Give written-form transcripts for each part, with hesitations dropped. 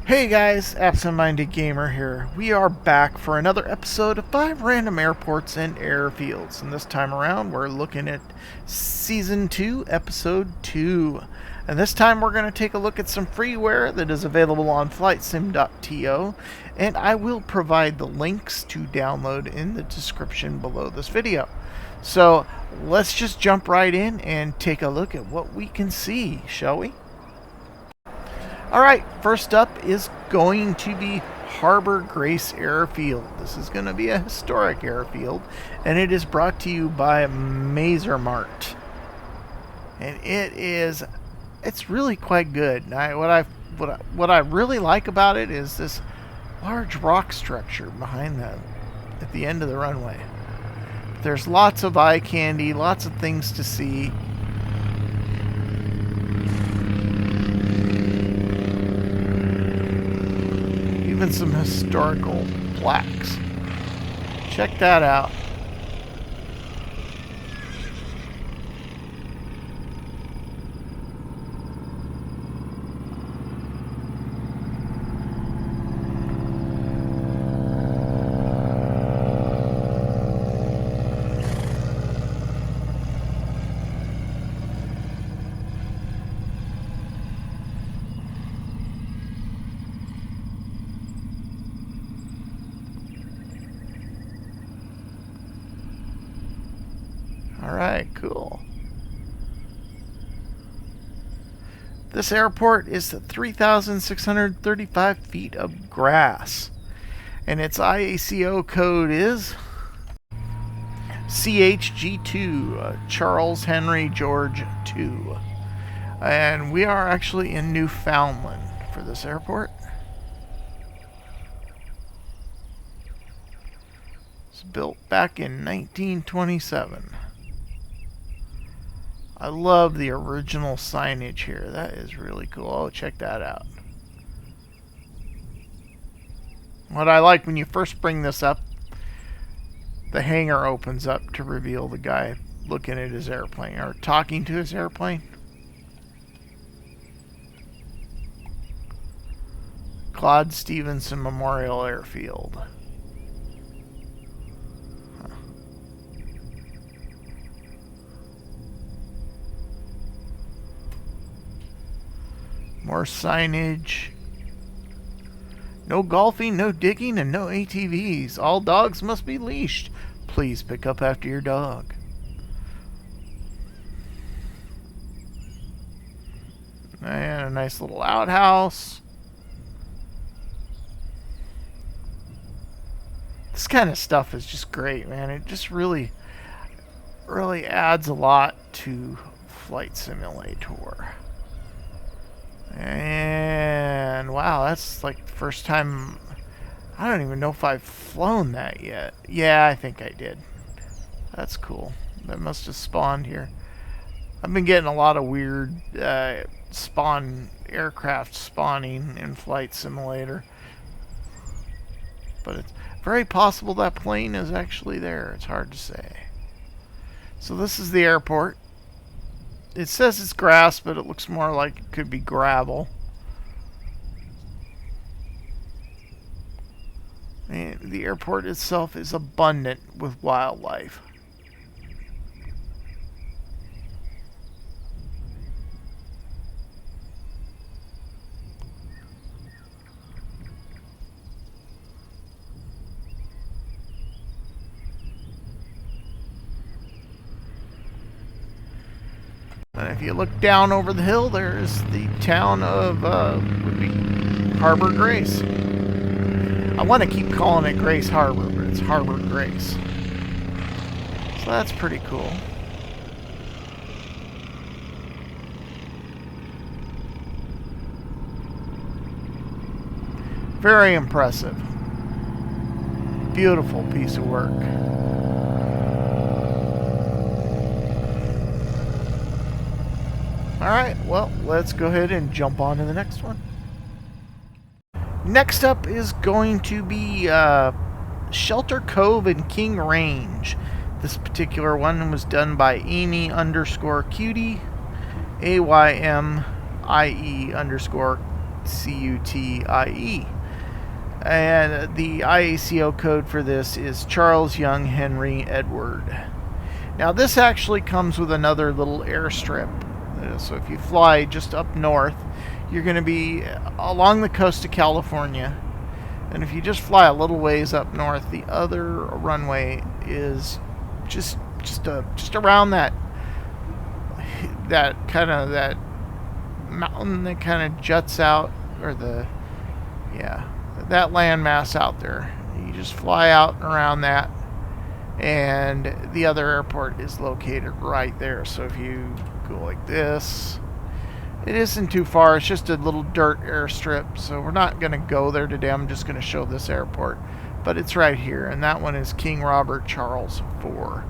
Hey guys, Absent-Minded Gamer here. We are back for another episode of 5 Random Airports and Airfields. And this time around, we're looking at Season 2, Episode 2. And this time we're going to take a look at some freeware that is available on flightsim.to. And I will provide the links to download in the description below this video. So let's just jump right in and take a look at what we can see, shall we? Alright, first up is going to be Harbor Grace Airfield. This is going to be a historic airfield, and it is brought to you by Mart. And it's really quite good. What I really like about it is this large rock structure behind at the end of the runway. There's lots of eye candy, lots of things to see. Even some historical plaques. Check that out. Alright, cool. This airport is 3,635 feet of grass. And its IACO code is CHG2, Charles Henry George 2. And we are actually in Newfoundland for this airport. It's built back in 1927. I love the original signage here. That is really cool. Oh, check that out. What I like when you first bring this up, the hangar opens up to reveal the guy looking at his airplane or talking to his airplane. Claude Stevenson Memorial Airfield. More signage. No golfing, no digging, and no ATVs. All dogs must be leashed. Please pick up after your dog. And a nice little outhouse. This kind of stuff is just great, man. It just really adds a lot to Flight Simulator. And wow, that's like the first time. I don't even know if I've flown that yet. Yeah, I think I did. That's cool. That must have spawned here. I've been getting a lot of weird aircraft spawning in Flight Simulator. But it's very possible that plane is actually there. It's hard to say. So this is the airport. It says it's grass, but it looks more like it could be gravel. And the airport itself is abundant with wildlife. And if you look down over the hill, there's the town of would be Harbor Grace. I want to keep calling it Grace Harbor, but it's Harbor Grace. So that's pretty cool. Very impressive. Beautiful piece of work. Alright, well, let's go ahead and jump on to the next one. Next up is going to be Shelter Cove and King Range. This particular one was done by Amy_Cutie, AYMIE_Cutie. CUTIE. And the IACO code for this is Charles Young Henry Edward. Now this actually comes with another little airstrip. So if you fly just up north, you're going to be along the coast of California. And if you just fly a little ways up north, the other runway is just around that mountain that kind of juts out, or that landmass out there. You just fly out and around that, and the other airport is located right there. So if you go like this, it isn't too far. It's just a little dirt airstrip, so we're not going to go there today. I'm just going to show this airport, but it's right here, and that one is King Robert Charles IV.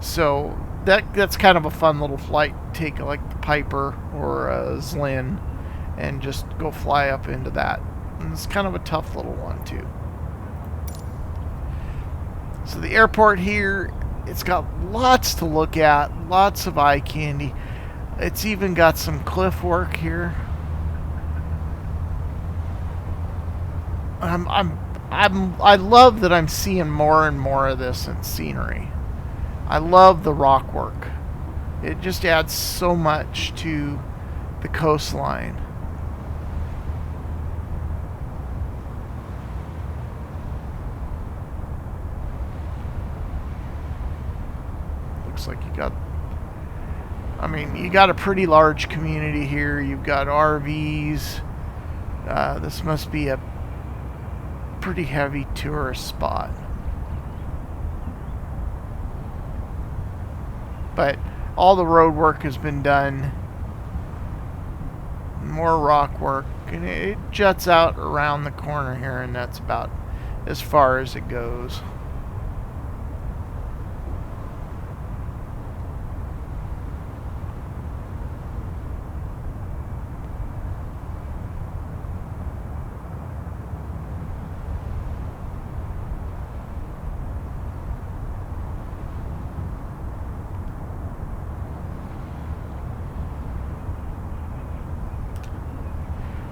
So that's kind of a fun little flight. Take like the Piper or a Zlin and just go fly up into that. And it's kind of a tough little one too. So the airport here, it's got lots to look at, lots of eye candy. It's even got some cliff work here. I love that I'm seeing more and more of this in scenery. I love the rock work. It just adds so much to the coastline. Looks like you got a pretty large community here. You've got RVs. This must be a pretty heavy tourist spot. But all the road work has been done. More rock work. And it juts out around the corner here, and that's about as far as it goes.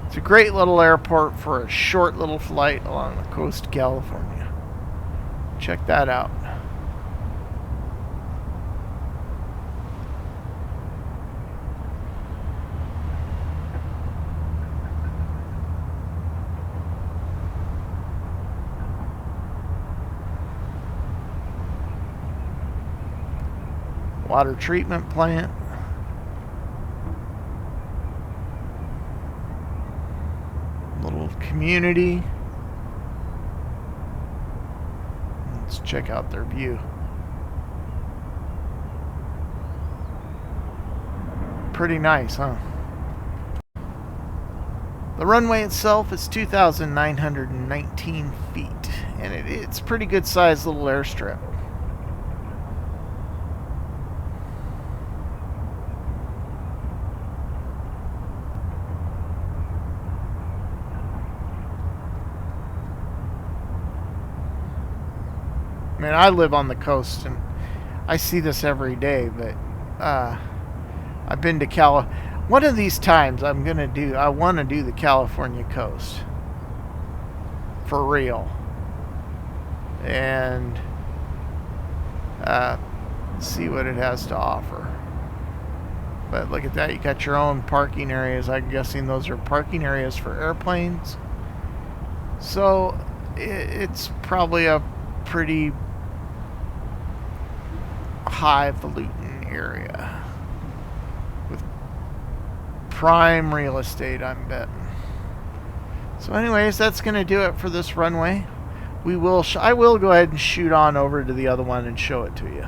It's a great little airport for a short little flight along the coast of California. Check that out. Water treatment plant. Little community. Let's check out their view. Pretty nice, huh? The runway itself is 2,919 feet, and it's a pretty good sized little airstrip. I mean, I live on the coast and I see this every day, but I've been to one of these times I want to do the California coast for real, and see what it has to offer. But look at that, you got your own parking areas. I'm guessing those are parking areas for airplanes, so it's probably a pretty highfalutin area with prime real estate, I'm betting. So anyways, that's going to do it for this runway. I will go ahead and shoot on over to the other one and show it to you.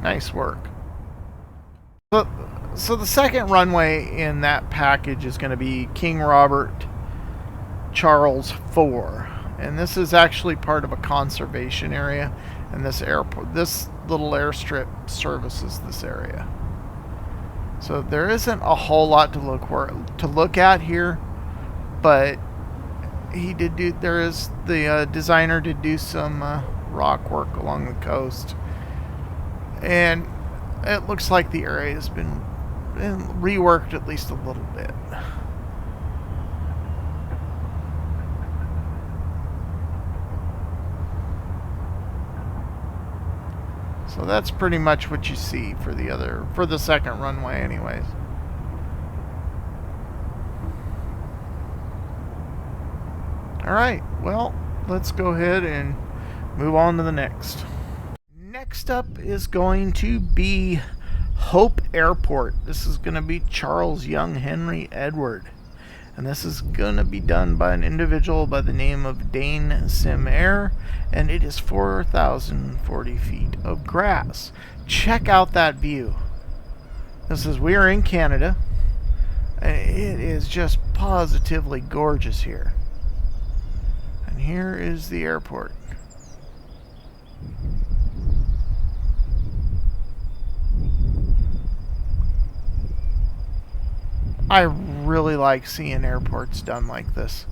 Nice work. So the second runway in that package is going to be King Robert Charles 4. And this is actually part of a conservation area. And this little airstrip services this area. So there isn't a whole lot to look at here, but the designer did do some rock work along the coast, and it looks like the area has been reworked at least a little bit. So that's pretty much what you see for the second runway anyways. Alright, well, let's go ahead and move on to the next. Next up is going to be Hope Airport. This is going to be Charles Young Henry Edward. And this is going to be done by an individual by the name of Dane Sim Air, and it is 4,040 feet of grass. Check out that view. We are in Canada, and it is just positively gorgeous here. And here is the airport. I really like seeing airports done like this.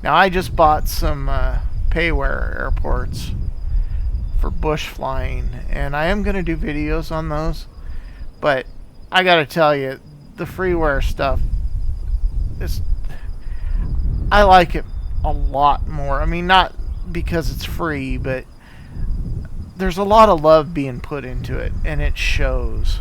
Now, I just bought some Freeware airports for bush flying, and I am going to do videos on those, but I gotta tell you, the Freeware stuff I like it a lot more. I mean, not because it's free, but there's a lot of love being put into it, and it shows.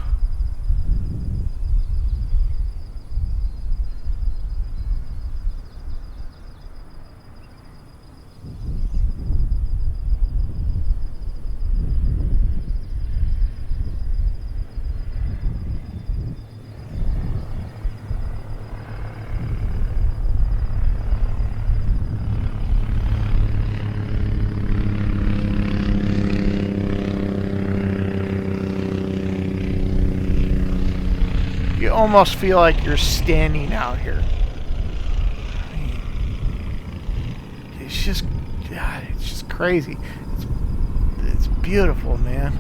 You almost feel like you're standing out here. I mean, it's just crazy. It's beautiful, man.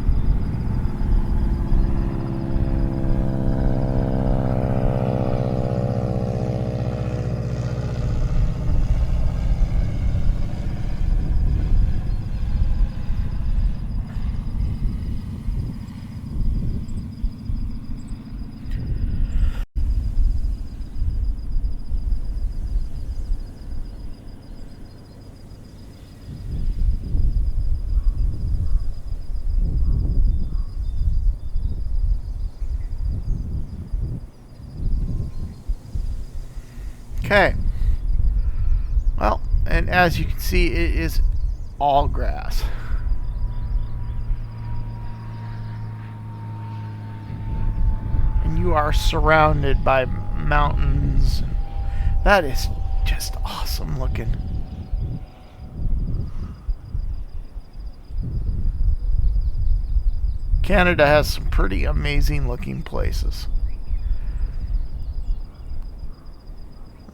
Okay. Well, and as you can see, it is all grass. And you are surrounded by mountains. That is just awesome looking. Canada has some pretty amazing looking places.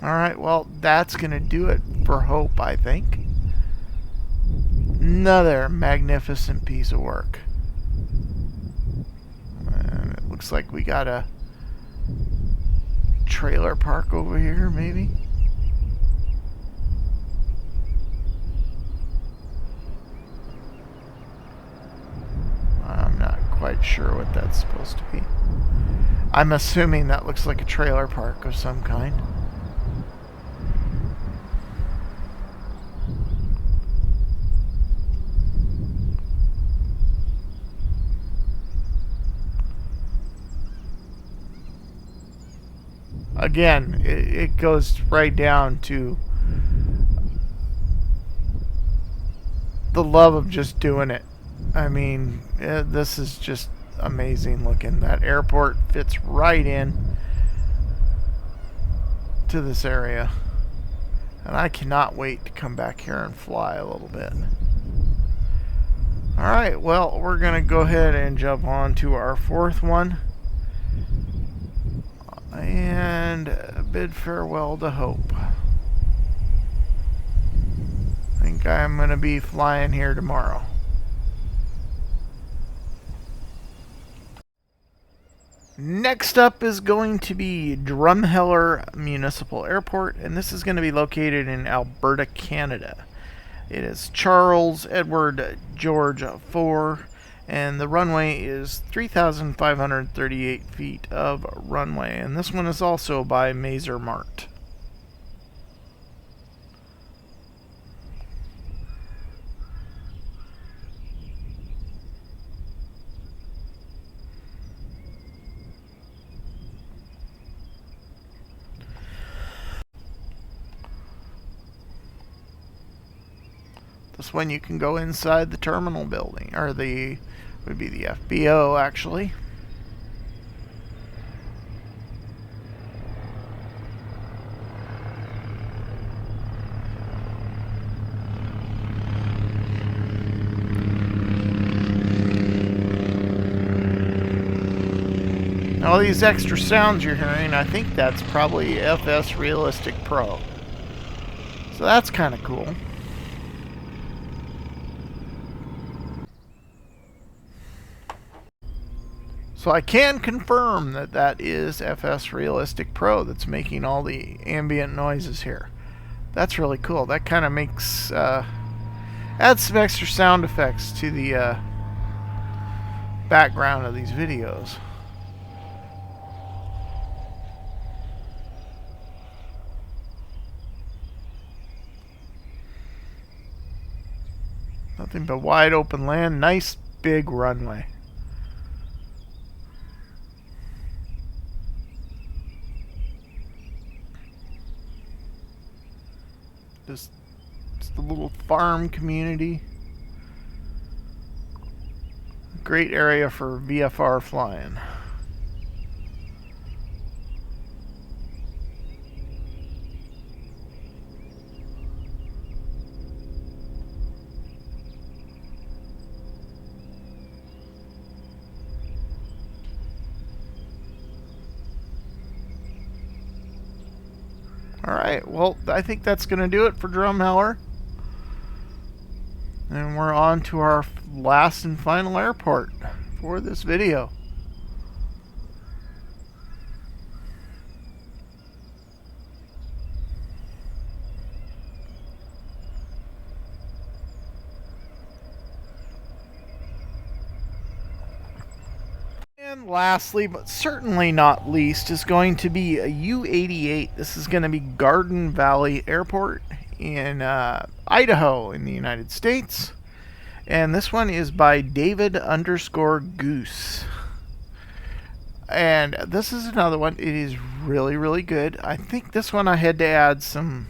Alright, well, that's going to do it for Hope, I think. Another magnificent piece of work. And it looks like we got a trailer park over here, maybe. I'm not quite sure what that's supposed to be. I'm assuming that looks like a trailer park of some kind. Again, it goes right down to the love of just doing it. I mean, this is just amazing looking. That airport fits right in to this area. And I cannot wait to come back here and fly a little bit. Alright, well, we're going to go ahead and jump on to our fourth one. And bid farewell to Hope. like I'm going to be flying here tomorrow. Next up is going to be Drumheller Municipal Airport, and this is going to be located in Alberta, Canada. It is Charles Edward George 4, and the runway is 3,538 feet of runway, and this one is also by Maser Mart. This one you can go inside the terminal building, or would be the FBO actually. All these extra sounds you're hearing, I think that's probably FS Realistic Pro. So that's kind of cool. So I can confirm that that is FS Realistic Pro that's making all the ambient noises here. That's really cool. That kind of makes adds some extra sound effects to the background of these videos. Nothing but wide open land, nice big runway. Just a little farm community. Great area for VFR flying. Alright, well, I think that's going to do it for Drumheller. And we're on to our last and final airport for this video. And lastly, but certainly not least, is going to be a U-88. This is going to be Garden Valley Airport in Idaho in the United States. And this one is by David_Goose. And this is another one. It is really, really good. I think this one I had to add some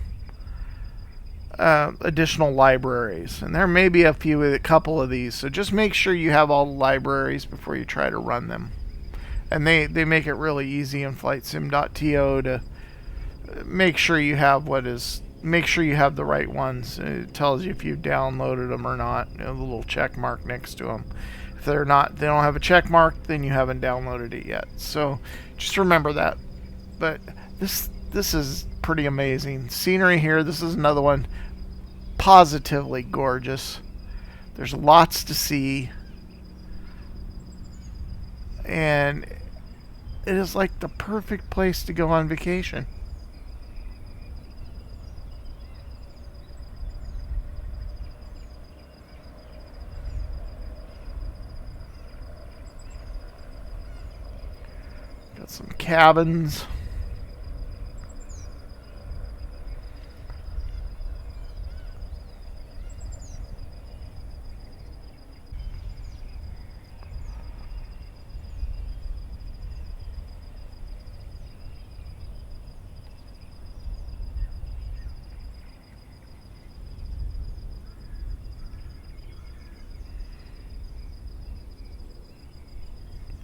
additional libraries, and there may be a couple of these, so just make sure you have all the libraries before you try to run them. And they make it really easy in flightsim.to to make sure you have the right ones. It tells you if you've downloaded them or not, a little check mark next to them. If they don't have a check mark, then you haven't downloaded it yet. So just remember that. But this is pretty amazing. Scenery here, this is another one. Positively gorgeous. There's lots to see. And it is like the perfect place to go on vacation. Got some cabins.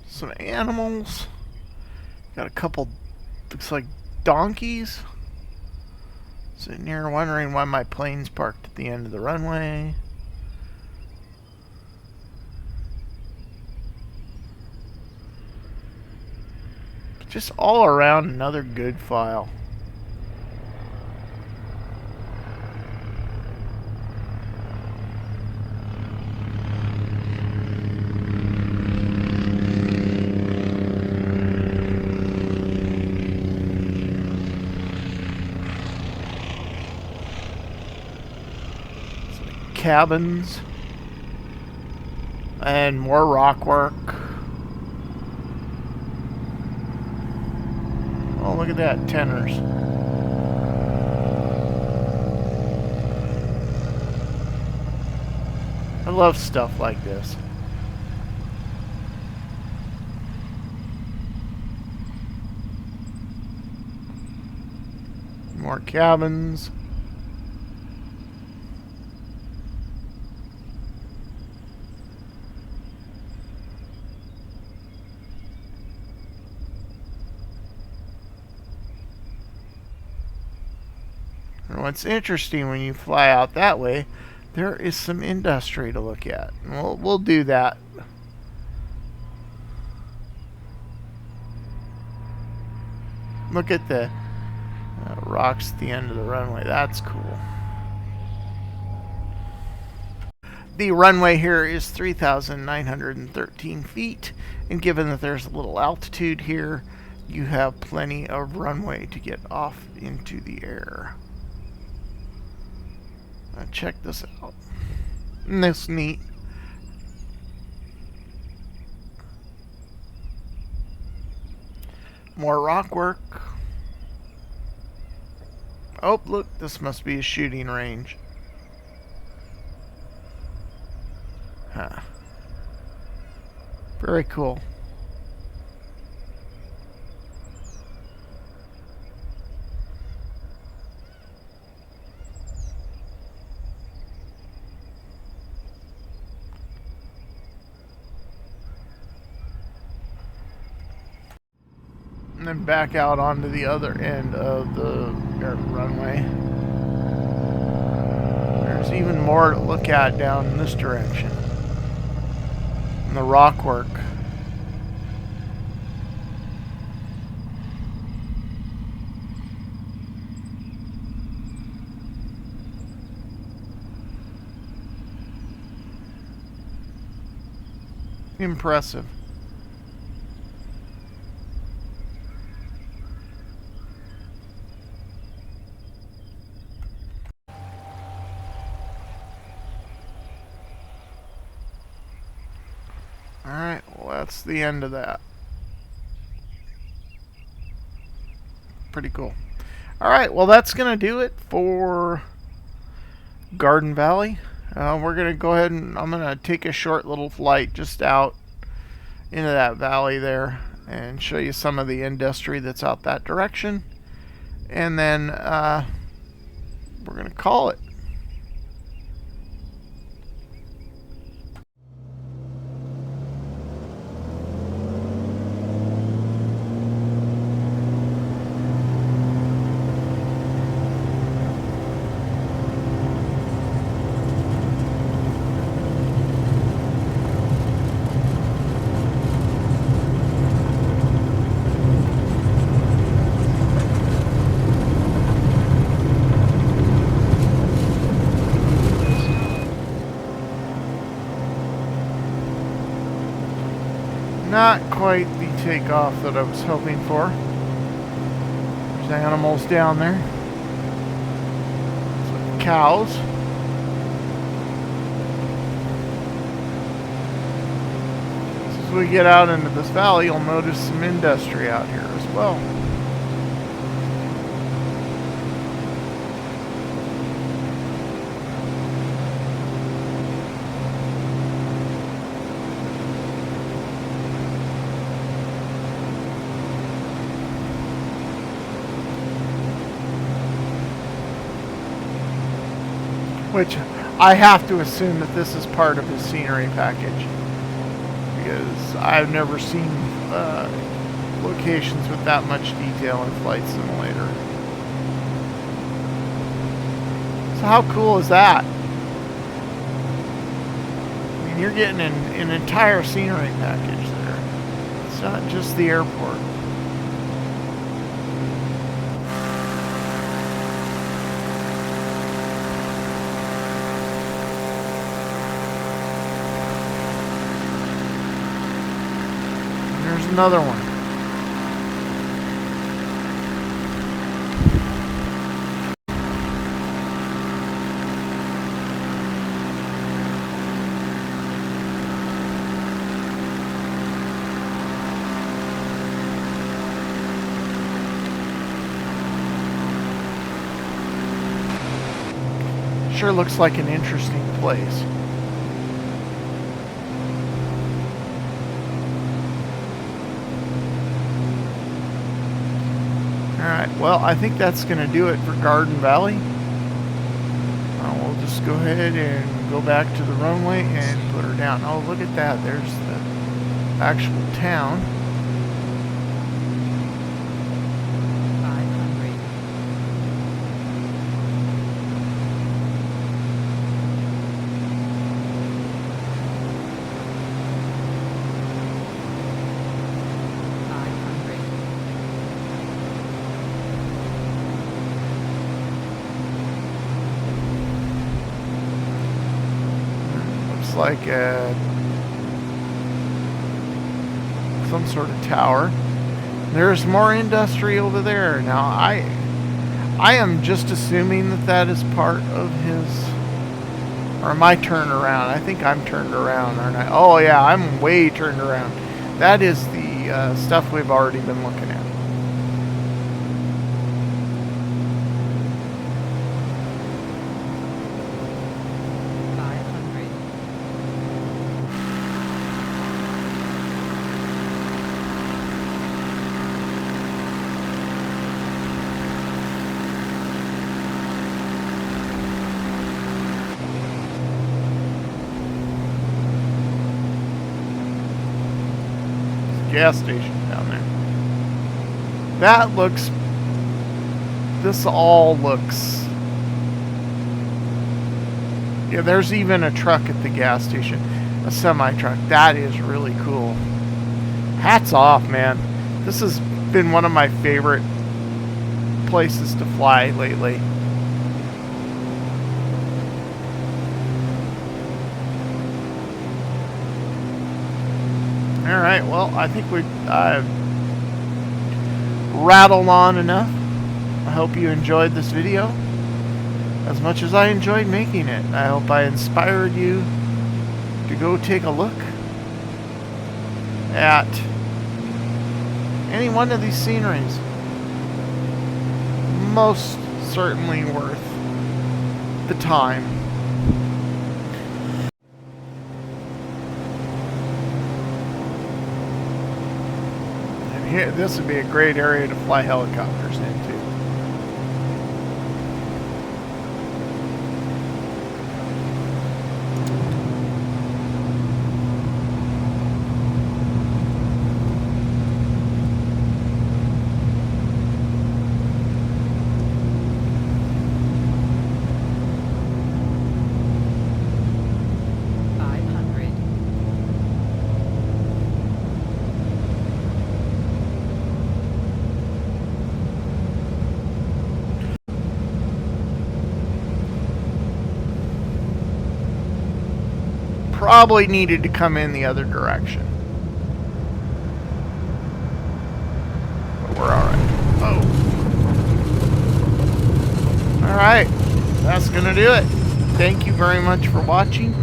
Some animals. Got a couple, looks like donkeys. Sitting here wondering why my plane's parked at the end of the runway. Just all around another good file. cabins and more rock work. Oh, look at that, tenors. I love stuff like this. More cabins. And what's interesting when you fly out that way, there is some industry to look at. And we'll do that. Look at the rocks at the end of the runway. That's cool. The runway here is 3,913 feet, and given that there's a little altitude here, you have plenty of runway to get off into the air. Now check this out. Isn't this neat? More rock work. Oh, look, this must be a shooting range. Huh. Very cool. And then back out onto the other end of the runway. There's even more to look at down in this direction. And the rock work. Impressive. Alright, well that's the end of that. Pretty cool. Alright, well that's going to do it for Garden Valley. We're going to go ahead and I'm going to take a short little flight just out into that valley there and show you some of the industry that's out that direction. And then we're going to call it. Not quite the takeoff that I was hoping for. There's animals down there. Some cows. As we get out into this valley, you'll notice some industry out here as well. Which I have to assume that this is part of his scenery package, because I've never seen locations with that much detail in Flight Simulator. So how cool is that? I mean, you're getting an entire scenery package there. It's not just the airport. Another one. sure looks like an interesting place. Alright, well, I think that's going to do it for Garden Valley. We'll just go ahead and go back to the runway and put her down. Oh, look at that. There's the actual town. 500. Looks like some sort of tower. There's more industry over there. Now, I am just assuming that that is part of his... Or am I turned around? I think I'm turned around, aren't I? Oh, yeah, I'm way turned around. That is the stuff we've already been looking at. Gas station down there. That looks... This all looks... Yeah, there's even a truck at the gas station. A semi-truck. That is really cool. Hats off, man. This has been one of my favorite places to fly lately. Alright, well, I think I've rattled on enough. I hope you enjoyed this video as much as I enjoyed making it. I hope I inspired you to go take a look at any one of these sceneries. Most certainly worth the time. Here, this would be a great area to fly helicopters into. Probably needed to come in the other direction. But we're alright. Oh. Alright. That's gonna do it. Thank you very much for watching.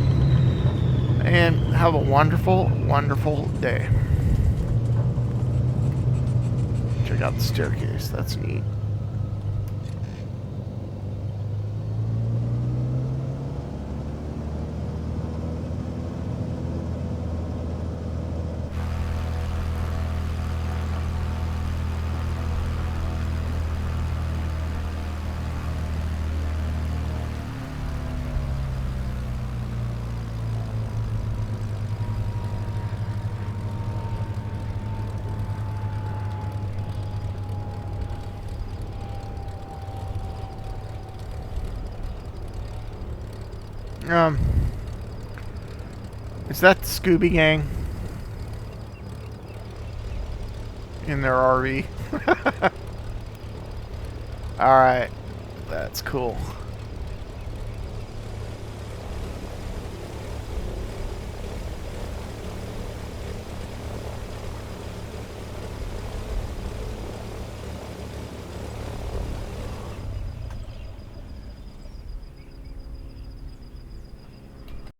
And have a wonderful, wonderful day. Check out the staircase. That's neat. Is that the Scooby Gang in their RV? Alright, that's cool.